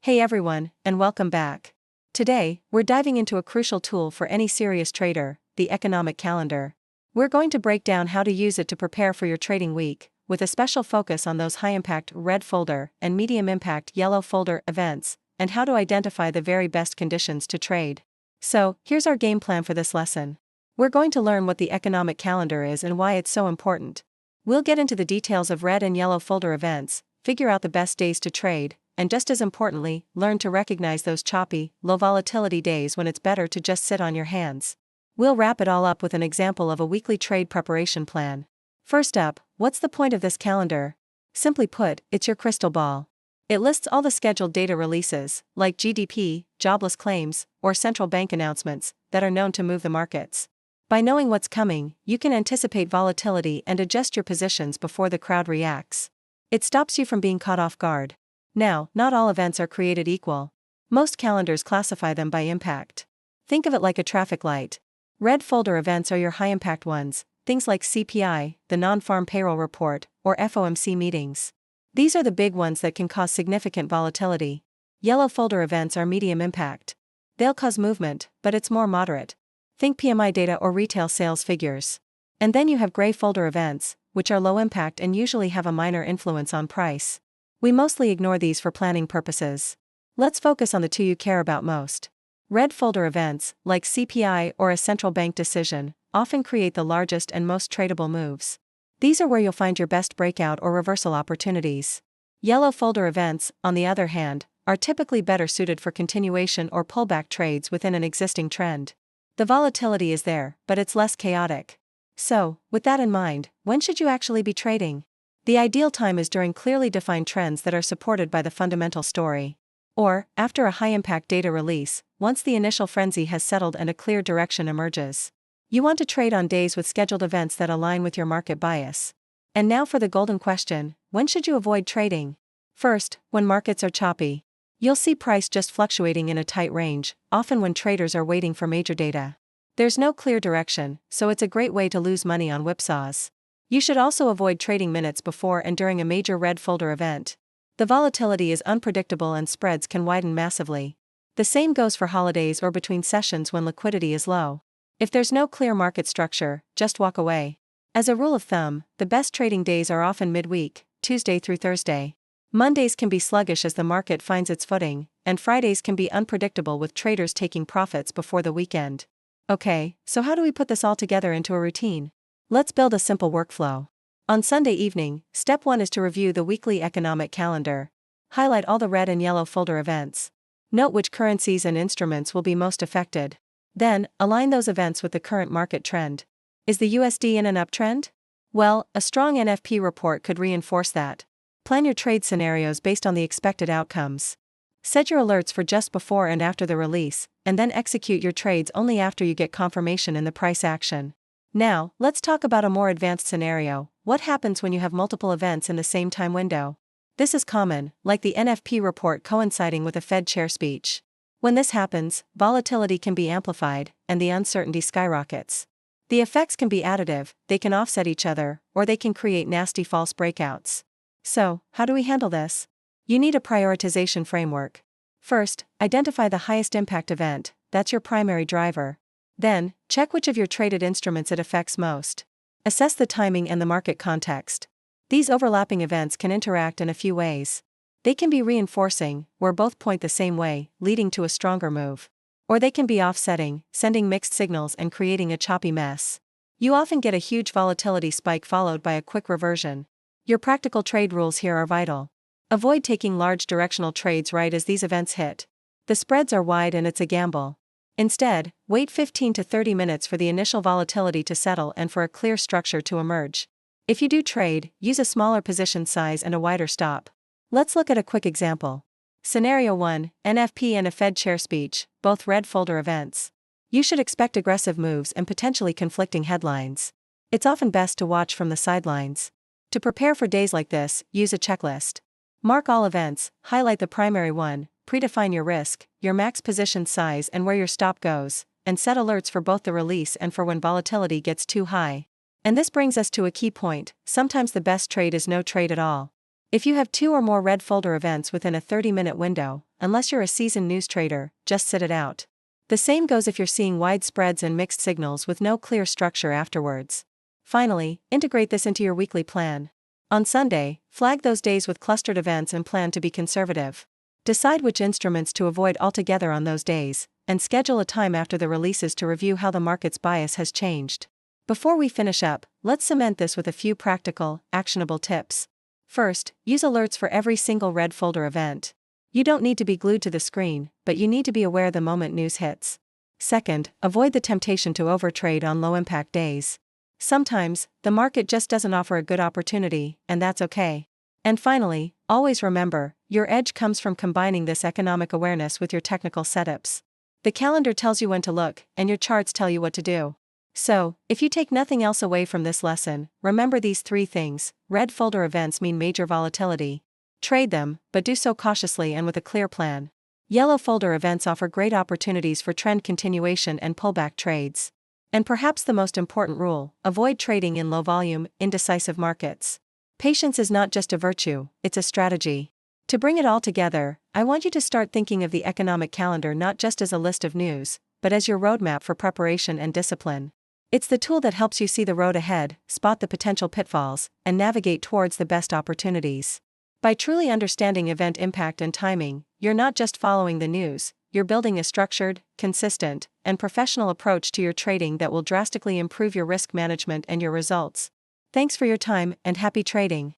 Hey everyone, and welcome back. Today, we're diving into a crucial tool for any serious trader, the economic calendar. We're going to break down how to use it to prepare for your trading week, with a special focus on those high-impact red folder and medium-impact yellow folder events, and how to identify the very best conditions to trade. So, here's our game plan for this lesson. We're going to learn what the economic calendar is and why it's so important. We'll get into the details of red and yellow folder events, figure out the best days to trade, and just as importantly, learn to recognize those choppy, low volatility days when it's better to just sit on your hands. We'll wrap it all up with an example of a weekly trade preparation plan. First up, what's the point of this calendar? Simply put, it's your crystal ball. It lists all the scheduled data releases, like GDP, jobless claims, or central bank announcements, that are known to move the markets. By knowing what's coming, you can anticipate volatility and adjust your positions before the crowd reacts. It stops you from being caught off guard. Now, not all events are created equal. Most calendars classify them by impact. Think of it like a traffic light. Red folder events are your high-impact ones, things like CPI, the non-farm payroll report, or FOMC meetings. These are the big ones that can cause significant volatility. Yellow folder events are medium impact. They'll cause movement, but it's more moderate. Think PMI data or retail sales figures. And then you have gray folder events, which are low impact and usually have a minor influence on price. We mostly ignore these for planning purposes. Let's focus on the two you care about most. Red folder events, like CPI or a central bank decision, often create the largest and most tradable moves. These are where you'll find your best breakout or reversal opportunities. Yellow folder events, on the other hand, are typically better suited for continuation or pullback trades within an existing trend. The volatility is there, but it's less chaotic. So, with that in mind, when should you actually be trading? The ideal time is during clearly defined trends that are supported by the fundamental story. Or, after a high-impact data release, once the initial frenzy has settled and a clear direction emerges. You want to trade on days with scheduled events that align with your market bias. And now for the golden question, when should you avoid trading? First, when markets are choppy. You'll see price just fluctuating in a tight range, often when traders are waiting for major data. There's no clear direction, so it's a great way to lose money on whipsaws. You should also avoid trading minutes before and during a major red folder event. The volatility is unpredictable and spreads can widen massively. The same goes for holidays or between sessions when liquidity is low. If there's no clear market structure, just walk away. As a rule of thumb, the best trading days are often midweek, Tuesday through Thursday. Mondays can be sluggish as the market finds its footing, and Fridays can be unpredictable with traders taking profits before the weekend. Okay, so how do we put this all together into a routine? Let's build a simple workflow. On Sunday evening, step 1 is to review the weekly economic calendar. Highlight all the red and yellow folder events. Note which currencies and instruments will be most affected. Then, align those events with the current market trend. Is the USD in an uptrend? Well, a strong NFP report could reinforce that. Plan your trade scenarios based on the expected outcomes. Set your alerts for just before and after the release, and then execute your trades only after you get confirmation in the price action. Now, let's talk about a more advanced scenario. What happens when you have multiple events in the same time window? This is common, like the NFP report coinciding with a Fed chair speech. When this happens, volatility can be amplified, and the uncertainty skyrockets. The effects can be additive, they can offset each other, or they can create nasty false breakouts. So, how do we handle this? You need a prioritization framework. First, identify the highest impact event, that's your primary driver. Then, check which of your traded instruments it affects most. Assess the timing and the market context. These overlapping events can interact in a few ways. They can be reinforcing, where both point the same way, leading to a stronger move. Or they can be offsetting, sending mixed signals and creating a choppy mess. You often get a huge volatility spike followed by a quick reversion. Your practical trade rules here are vital. Avoid taking large directional trades right as these events hit. The spreads are wide and it's a gamble. Instead, wait 15 to 30 minutes for the initial volatility to settle and for a clear structure to emerge. If you do trade, use a smaller position size and a wider stop. Let's look at a quick example. Scenario 1, NFP and a Fed chair speech, both red folder events. You should expect aggressive moves and potentially conflicting headlines. It's often best to watch from the sidelines. To prepare for days like this, use a checklist. Mark all events, highlight the primary one, predefine your risk, your max position size and where your stop goes, and set alerts for both the release and for when volatility gets too high. And this brings us to a key point, sometimes the best trade is no trade at all. If you have 2 or more red folder events within a 30-minute window, unless you're a seasoned news trader, just sit it out. The same goes if you're seeing wide spreads and mixed signals with no clear structure afterwards. Finally, integrate this into your weekly plan. On Sunday, flag those days with clustered events and plan to be conservative. Decide which instruments to avoid altogether on those days, and schedule a time after the releases to review how the market's bias has changed. Before we finish up, let's cement this with a few practical, actionable tips. First, use alerts for every single red folder event. You don't need to be glued to the screen, but you need to be aware the moment news hits. Second, avoid the temptation to overtrade on low-impact days. Sometimes, the market just doesn't offer a good opportunity, and that's okay. And finally, always remember, your edge comes from combining this economic awareness with your technical setups. The calendar tells you when to look, and your charts tell you what to do. So, if you take nothing else away from this lesson, remember these 3 things. Red folder events mean major volatility. Trade them, but do so cautiously and with a clear plan. Yellow folder events offer great opportunities for trend continuation and pullback trades. And perhaps the most important rule, avoid trading in low-volume, indecisive markets. Patience is not just a virtue, it's a strategy. To bring it all together, I want you to start thinking of the economic calendar not just as a list of news, but as your roadmap for preparation and discipline. It's the tool that helps you see the road ahead, spot the potential pitfalls, and navigate towards the best opportunities. By truly understanding event impact and timing, you're not just following the news, you're building a structured, consistent, and professional approach to your trading that will drastically improve your risk management and your results. Thanks for your time, and happy trading.